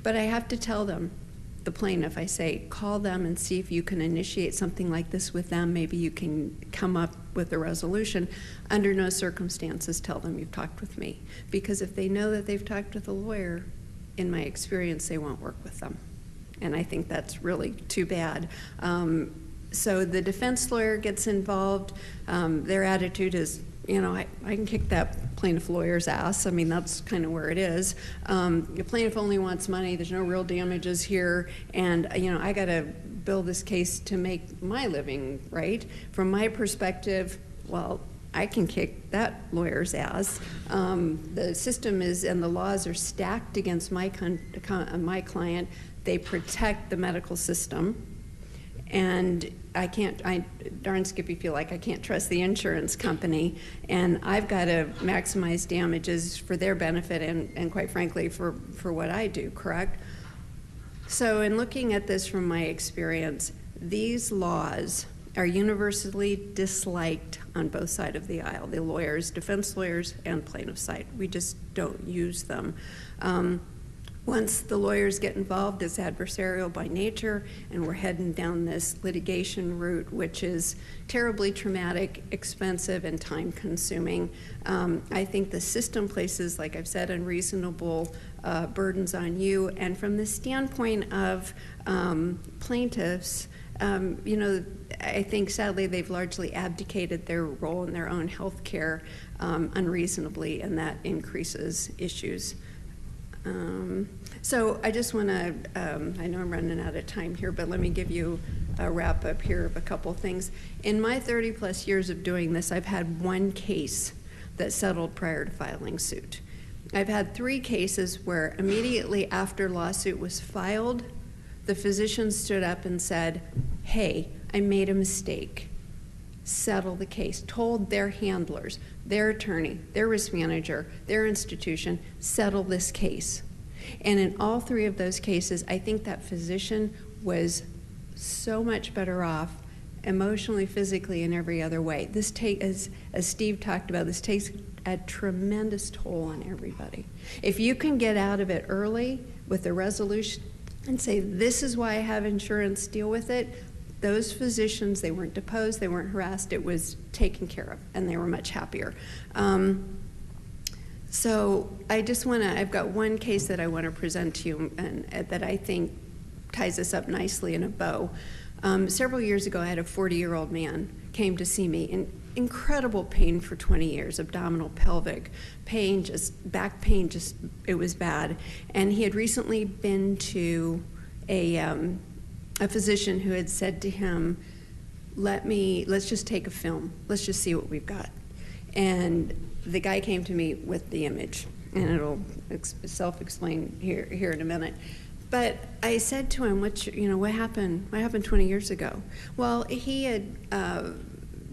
But I have to tell them, the plaintiff, I say, call them and see if you can initiate something like this with them. Maybe you can come up with a resolution. Under no circumstances tell them you've talked with me. Because if they know that they've talked with a lawyer, in my experience, they won't work with them. And I think that's really too bad. So the defense lawyer gets involved. Their attitude is, you know, I can kick that plaintiff lawyer's ass. I mean, that's kind of where it is. The plaintiff only wants money. There's no real damages here. And, you know, I got to build this case to make my living, right? From my perspective, well, I can kick that lawyer's ass. The system is, and the laws are stacked against my client. They protect the medical system. And I darn Skippy feel like I can't trust the insurance company, and I've got to maximize damages for their benefit and quite frankly for what I do, correct? So in looking at this from my experience, these laws are universally disliked on both sides of the aisle, the lawyers, defense lawyers, and plaintiff side. We just don't use them. Once the lawyers get involved, it's adversarial by nature, and we're heading down this litigation route, which is terribly traumatic, expensive, and time-consuming. I think the system places, like I've said, unreasonable burdens on you. And from the standpoint of plaintiffs, you know, I think sadly they've largely abdicated their role in their own health care unreasonably, and that increases issues. So I just want to, I know I'm running out of time here, but let me give you a wrap up here of a couple things. In my 30 plus years of doing this, I've had one case that settled prior to filing suit. I've had 3 cases where immediately after lawsuit was filed, the physician stood up and said, hey, I made a mistake. Settle the case. Told their handlers, their attorney, their risk manager, their institution, settle this case. And in all three of those cases, I think that physician was so much better off emotionally, physically, and every other way. This as Steve talked about, this takes a tremendous toll on everybody. If you can get out of it early with a resolution and say, this is why I have insurance, deal with it, those physicians, they weren't deposed, they weren't harassed, it was taken care of, and they were much happier. So I've got one case that I want to present to you and that I think ties this up nicely in a bow. Several years ago, I had a 40-year-old man came to see me in incredible pain for 20 years, abdominal, pelvic pain, just back pain, just it was bad. And he had recently been to a physician who had said to him, let's just take a film. Let's just see what we've got. And the guy came to me with the image, and it'll self-explain here in a minute. But I said to him, what happened? What happened 20 years ago? Well, he had,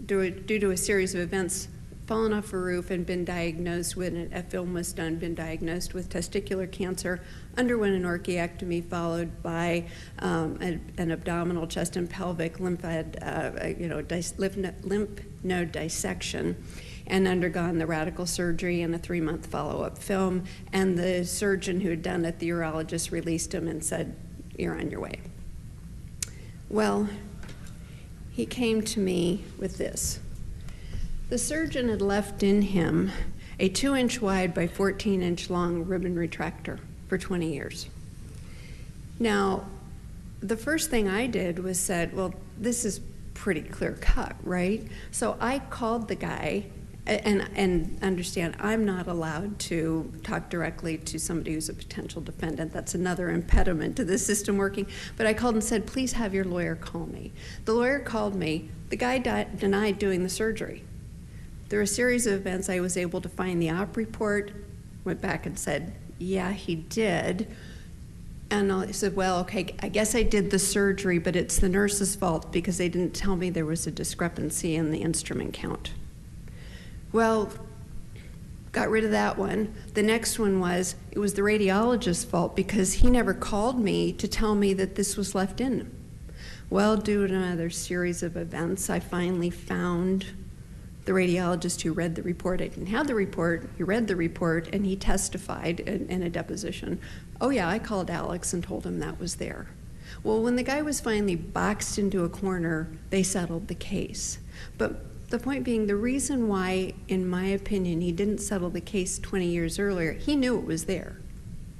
due to a series of events, fallen off a roof and been diagnosed with, a film was done, been diagnosed with testicular cancer, underwent an orchiectomy followed by an abdominal, chest, and pelvic lymph node dissection, and undergone the radical surgery and a 3-month follow-up film. And the surgeon who had done it, the urologist, released him and said, you're on your way. Well, he came to me with this. The surgeon had left in him a 2-inch wide by 14-inch long ribbon retractor for 20 years. Now, the first thing I did was said, well, this is pretty clear cut, right? So I called the guy, and understand, I'm not allowed to talk directly to somebody who's a potential defendant. That's another impediment to the system working. But I called and said, please have your lawyer call me. The lawyer called me. The guy denied doing the surgery. Through a series of events, I was able to find the op report, went back and said, yeah, he did. And I said, well, okay, I guess I did the surgery, but it's the nurse's fault because they didn't tell me there was a discrepancy in the instrument count. Well, got rid of that one. The next one was, it was the radiologist's fault because he never called me to tell me that this was left in. Well, due to another series of events, I finally found the radiologist who read the report. I didn't have the report. He read the report, and he testified in a deposition. Oh, yeah, I called Alex and told him that was there. Well, when the guy was finally boxed into a corner, they settled the case. But the point being, the reason why, in my opinion, he didn't settle the case 20 years earlier, he knew it was there,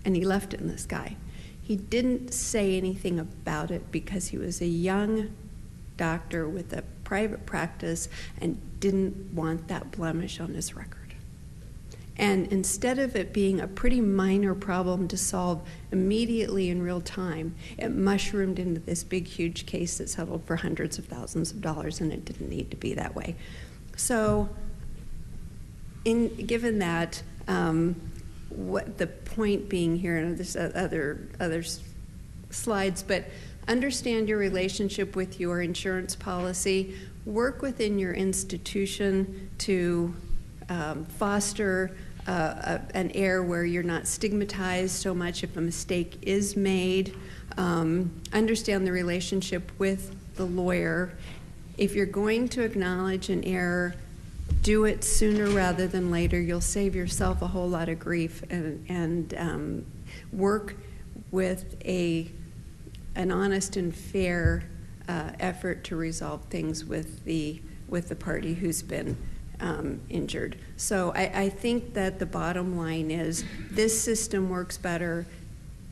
and he left it in this guy. He didn't say anything about it because he was a young doctor with a private practice and didn't want that blemish on his record. And instead of it being a pretty minor problem to solve immediately in real time, it mushroomed into this big, huge case that settled for hundreds of thousands of dollars, and it didn't need to be that way. So, given that, what the point being here, and there's other slides, but understand your relationship with your insurance policy. Work within your institution to foster an air where you're not stigmatized so much if a mistake is made. Understand the relationship with the lawyer. If you're going to acknowledge an error, do it sooner rather than later. You'll save yourself a whole lot of grief, and work with an honest and fair effort to resolve things with the party who's been injured. So I think that the bottom line is this system works better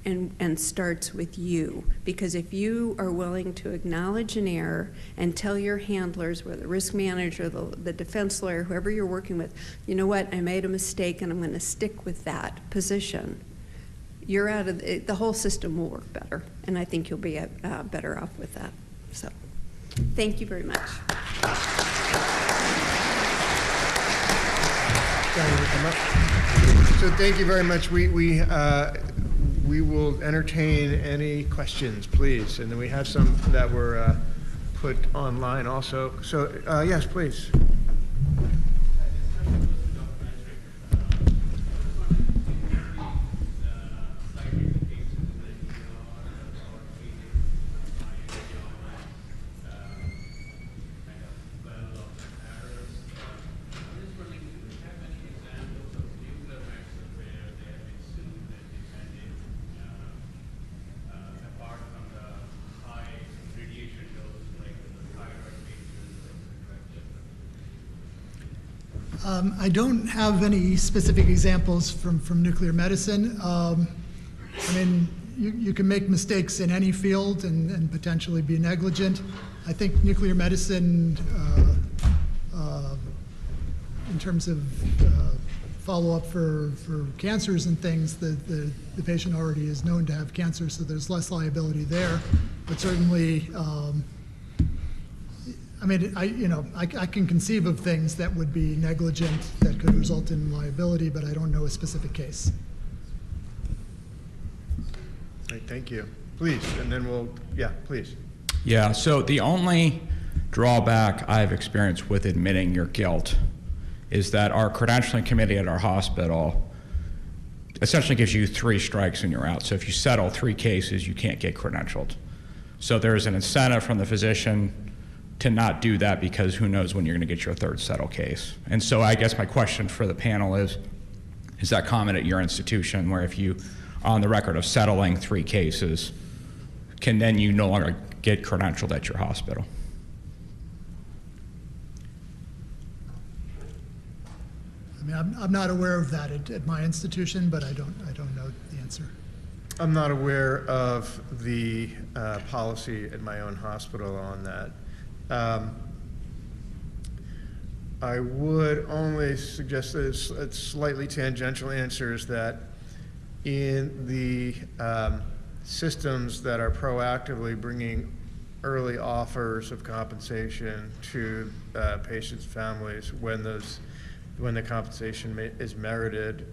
and starts with you, because if you are willing to acknowledge an error and tell your handlers, whether the risk manager, the defense lawyer, whoever you're working with, you know what, I made a mistake and I'm going to stick with that position, you're out of the whole system will work better, and I think you'll be better off with that. So thank you very much. So thank you very much. we will entertain any questions, please. And then we have some that were put online also. So, yes, please. I don't have any specific examples from nuclear medicine. I mean, you can make mistakes in any field and potentially be negligent. I think nuclear medicine, in terms of follow-up for cancers and things, the patient already is known to have cancer, so there's less liability there. But certainly, I mean, I can conceive of things that would be negligent that could result in liability, but I don't know a specific case. All right, thank you. Please, and then yeah, please. Yeah, so the only drawback I've experienced with admitting your guilt is that our credentialing committee at our hospital essentially gives you 3 strikes and you're out. So if you settle 3 cases, you can't get credentialed. So there's an incentive from the physician to not do that because who knows when you're going to get your 3rd settle case. And so I guess my question for the panel is that common at your institution where if you are on the record of settling 3 cases, can then you no longer get credentialed at your hospital? I mean, I'm not aware of that at my institution, but I don't know the answer. I'm not aware of the policy at my own hospital on that. I would only suggest that it's slightly tangential answers that in the systems that are proactively bringing early offers of compensation to patients' families when the compensation is merited,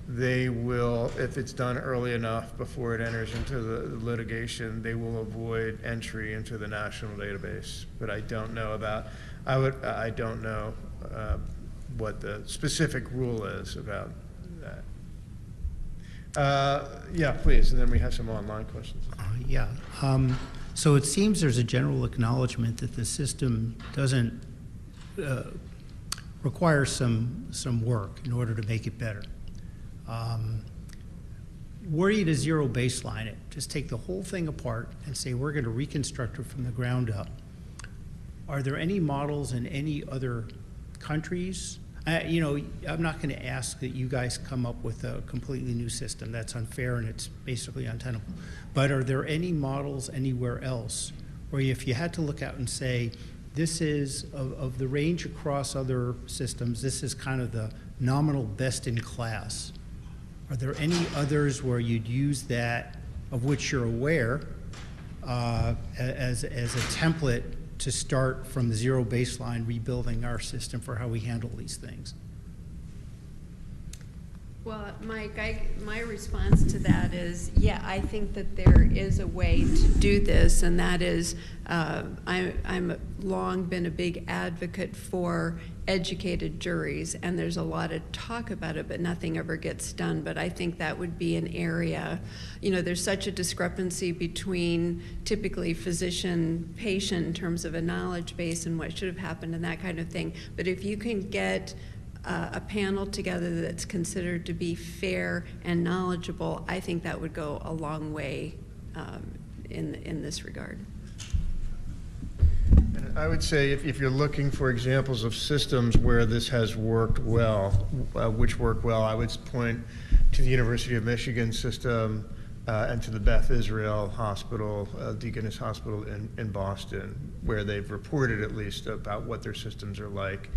they will, if it's done early enough before it enters into the litigation, they will avoid entry into the national database. But I don't know I don't know what the specific rule is about that. Yeah, please, and then we have some online questions. Yeah. So it seems there's a general acknowledgement that the system doesn't require some work in order to make it better. Were you to zero baseline it, just take the whole thing apart and say we're going to reconstruct it from the ground up, are there any models in any other countries? I'm not going to ask that you guys come up with a completely new system. That's unfair and it's basically untenable. But are there any models anywhere else where if you had to look out and say, this is, of the range across other systems, this is kind of the nominal best in class? Are there any others where you'd use that, of which you're aware, as a template to start from the zero baseline, rebuilding our system for how we handle these things? Well, Mike, my response to that is, yeah, I think that there is a way to do this, and that is, I'm long been a big advocate for educated juries, and there's a lot of talk about it, but nothing ever gets done. But I think that would be an area, there's such a discrepancy between typically physician-patient in terms of a knowledge base and what should have happened and that kind of thing. But if you can get a panel together that's considered to be fair and knowledgeable, I think that would go a long way in this regard. And I would say if you're looking for examples of systems where this has worked well, which work well, I would point to the University of Michigan system and to the Beth Israel Hospital, Deaconess Hospital in Boston, where they've reported at least about what their systems are like.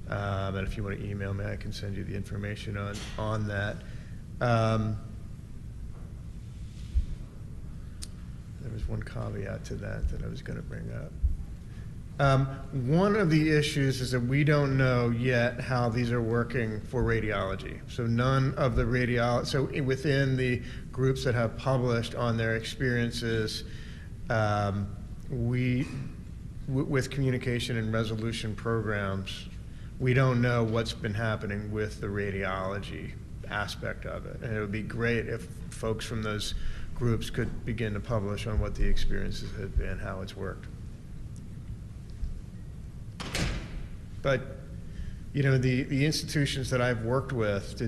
And if you want to email me, I can send you the information on that. There was one caveat to that I was going to bring up. One of the issues is that we don't know yet how these are working for radiology. So none of the so within the groups that have published on their experiences, with communication and resolution programs, we don't know what's been happening with the radiology aspect of it. And it would be great if folks from those groups could begin to publish on what the experiences have been, how it's worked. But, you know, the institutions that I've worked with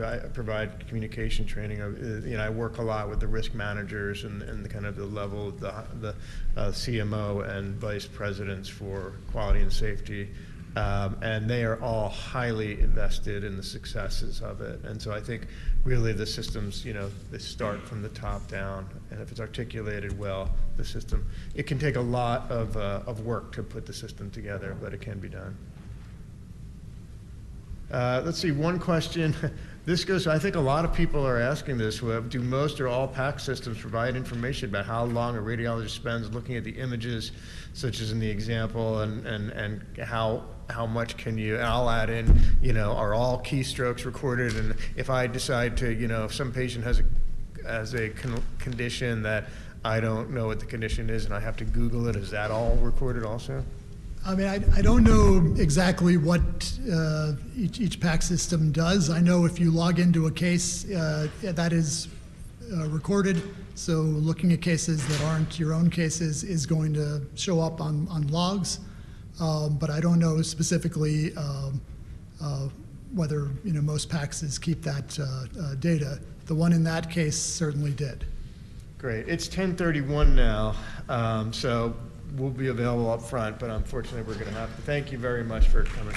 I provide communication training. You know, I work a lot with the risk managers and the kind of the level of the CMO and vice presidents for quality and safety. And they are all highly invested in the successes of it. And so I think really the systems, you know, they start from the top down. And if it's articulated well, the system, it can take a lot of work to put the system together, but it can be done. Let's see, one question. This goes, I think a lot of people are asking this, do most or all PACS systems provide information about how long a radiologist spends looking at the images, such as in the example, and how much can you, and I'll add in, you know, are all keystrokes recorded? And if I decide to, you know, if some patient has a condition that I don't know what the condition is and I have to Google it, is that all recorded also? I mean, I don't know exactly what each PAC system does. I know if you log into a case, that is recorded. So looking at cases that aren't your own cases is going to show up on logs. But I don't know specifically whether, you know, most PACSs keep that data. The one in that case certainly did. Great. It's 10:31 now, so we'll be available up front, but unfortunately we're going to have to. Thank you very much for coming.